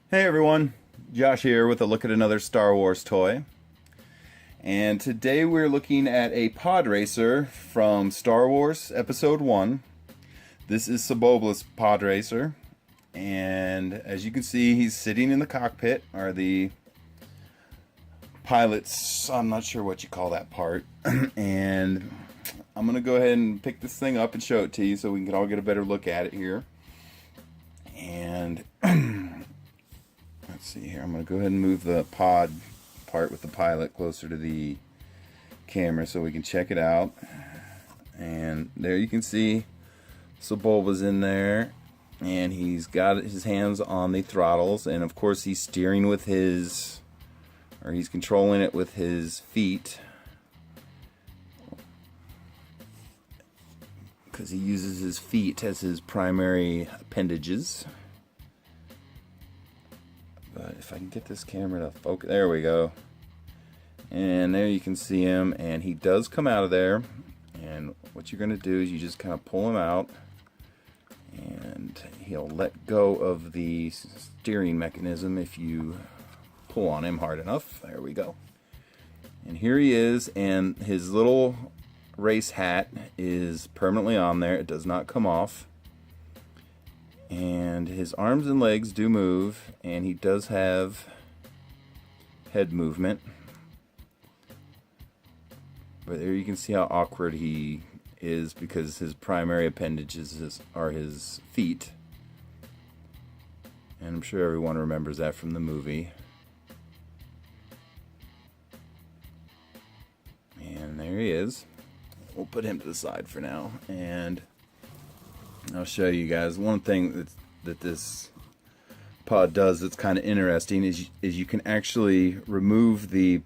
Hey everyone, Josh here with a look at another Star Wars toy. And today we're looking at a pod racer from Star Wars Episode 1. This is Sebulba's pod racer. And as you can see, he's sitting in the cockpit, or the pilot's, I'm not sure what you call that part. And I'm going to go ahead and pick this thing up and show it to you so we can all get a better look at it here. And let's see here. I'm going to go ahead and move the pod part with the pilot closer to the camera so we can check it out. And there you can see Sebulba's in there, and he's got his hands on the throttles, and of course he's steering with his, or he's controlling it with his feet, because he uses his feet as his primary appendages. But if I can get this camera to focus, there we go. And there you can see him, and he does come out of there. And what you're going to do is you just kind of pull him out, and he'll let go of the steering mechanism if you pull on him hard enough. There we go. And here he is, and his little race hat is permanently on there. It does not come off. And his arms and legs do move, and he does have head movement. But there you can see how awkward he is, because his primary appendages are his feet. And I'm sure everyone remembers that from the movie. And there he is. We'll put him to the side for now, and I'll show you guys one thing that this pod does that's kind of interesting is you can actually remove the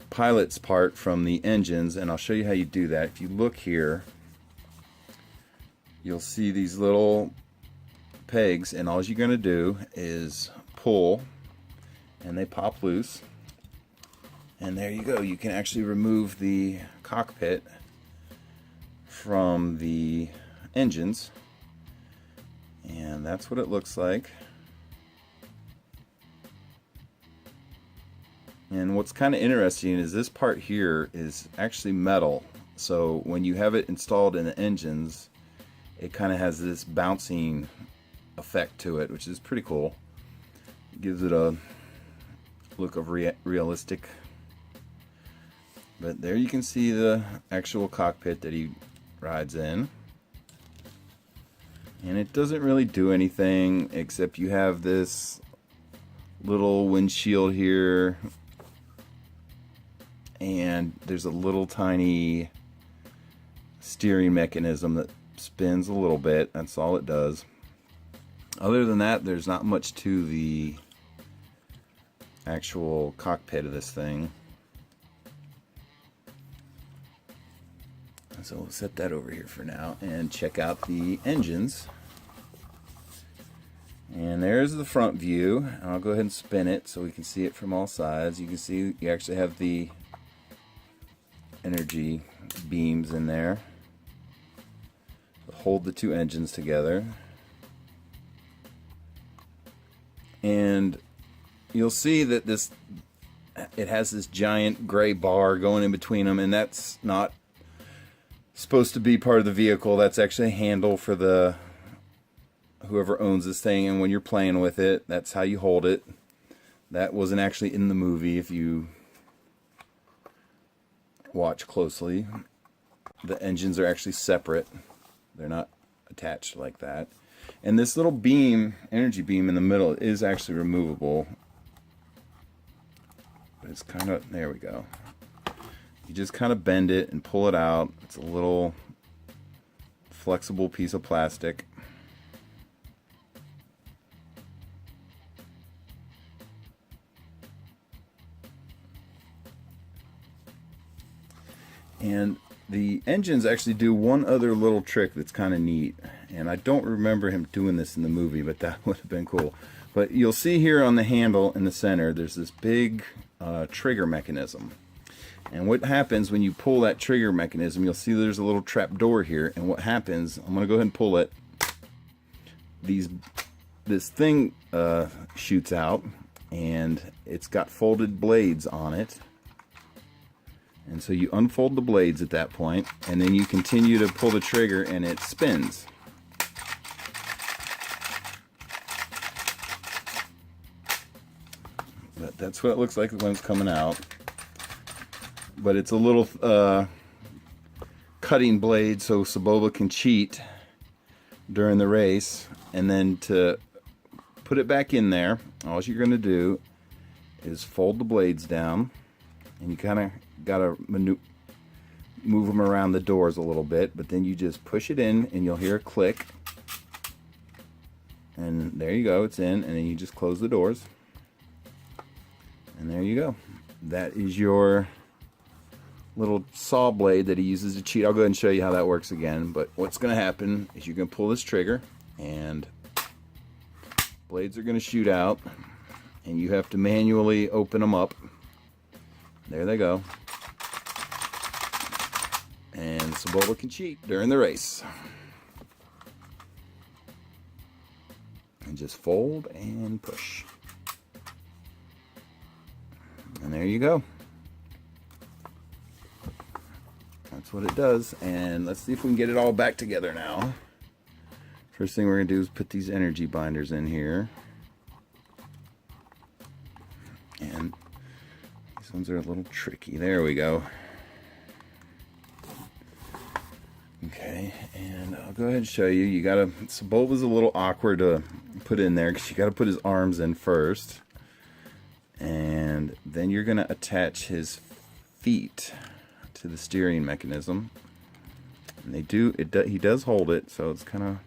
pilot's part from the engines, and I'll show you how you do that. If you look here, you'll see these little pegs, and all you're going to do is pull, and they pop loose. And there you go. You can actually remove the cockpit from the engines, and that's what it looks like. And what's kind of interesting is this part here is actually metal, so when you have it installed in the engines, it kind of has this bouncing effect to it, which is pretty cool. It gives it a look of realistic. But there you can see the actual cockpit that he rides in. And it doesn't really do anything, except you have this little windshield here, and there's a little tiny steering mechanism that spins a little bit. That's all it does. Other than that, there's not much to the actual cockpit of this thing. So we'll set that over here for now and check out the engines. And there's the front view. I'll go ahead and spin it so we can see it from all sides. You can see you actually have the energy beams in there to hold the two engines together. And you'll see that it has this giant gray bar going in between them, and that's not supposed to be part of the vehicle. That's actually a handle for the whoever owns this thing, and when you're playing with it, that's how you hold it. That wasn't actually in the movie. If you watch closely, the engines are actually separate. They're not attached like that. And this little beam, energy beam in the middle, is actually removable. But it's kind of, there we go. You just kind of bend it and pull it out. It's a little flexible piece of plastic. And the engines actually do one other little trick that's kind of neat. And I don't remember him doing this in the movie, but that would have been cool. But you'll see here on the handle in the center, there's this big trigger mechanism. And what happens when you pull that trigger mechanism, you'll see there's a little trap door here. And what happens, I'm going to go ahead and pull it. These this thing shoots out, and it's got folded blades on it. And so you unfold the blades at that point, and then you continue to pull the trigger and it spins. But that's what it looks like when it's coming out. But it's a little cutting blade so Sebulba can cheat during the race. And then to put it back in there, all you're going to do is fold the blades down, and you kind of got to move them around the doors a little bit, but then you just push it in and you'll hear a click, and there you go, it's in, and then you just close the doors, and there you go. That is your little saw blade that he uses to cheat. I'll go ahead and show you how that works again, but what's going to happen is you're going to pull this trigger and blades are going to shoot out, and you have to manually open them up. There they go. And Sebulba can cheat during the race. And just fold and push. And there you go. That's what it does. And let's see if we can get it all back together now. First thing we're going to do is put these energy binders in here. And these ones are a little tricky. There we go. Okay, and I'll go ahead and show you. You gotta, Sebulba's a little awkward to put in there because you gotta put his arms in first. And then you're gonna attach his feet to the steering mechanism. And he does hold it, so that's kind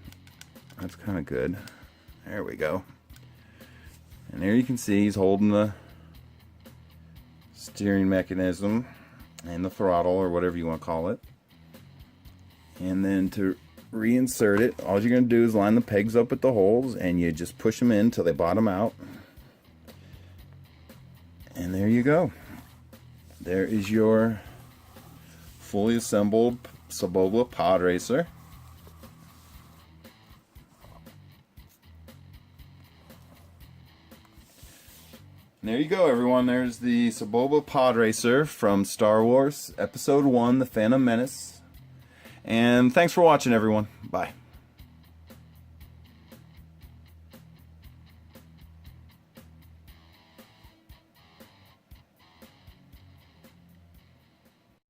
of good. There we go. And there you can see he's holding the steering mechanism and the throttle, or whatever you want to call it. And then to reinsert it, all you're going to do is line the pegs up at the holes, and you just push them in until they bottom out. And there you go. There is your fully assembled Sebulba pod racer. And there you go, everyone. There's the Sebulba pod racer from Star Wars Episode 1, The Phantom Menace. And thanks for watching, everyone. Bye.